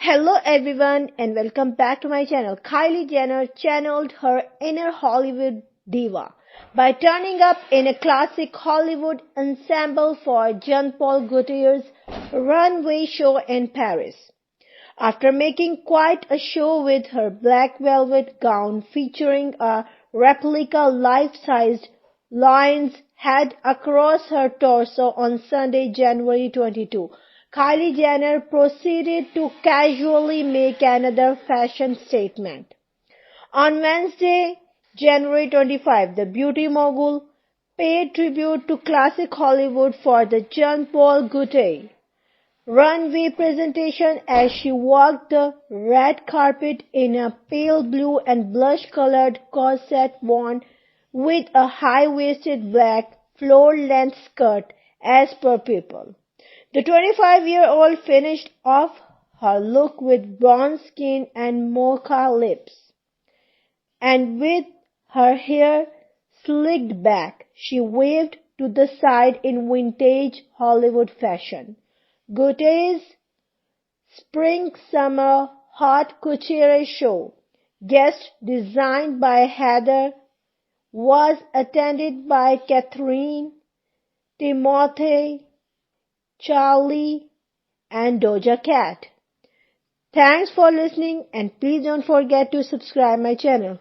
Hello everyone and welcome back to my channel. Kylie Jenner channeled her inner Hollywood diva by turning up in a classic Hollywood ensemble for Jean Paul Gaultier's runway show in Paris. After making quite a show with her black velvet gown featuring a replica life-sized lion's head across her torso on Sunday, January 22, Kylie Jenner proceeded to casually make another fashion statement. On Wednesday, January 25, the beauty mogul paid tribute to classic Hollywood for the Jean Paul Gaultier runway presentation as she walked the red carpet in a pale blue and blush-colored corset worn with a high-waisted black floor-length skirt as per People. The 25-year-old finished off her look with bronze skin and mocha lips. And with her hair slicked back, she waved to the side in vintage Hollywood fashion. Gaultier's Spring-Summer Haute Couture show, guest designed by Heather, was attended by Catherine, Timothy, Charlie, and Doja Cat. Thanks for listening and please don't forget to subscribe my channel.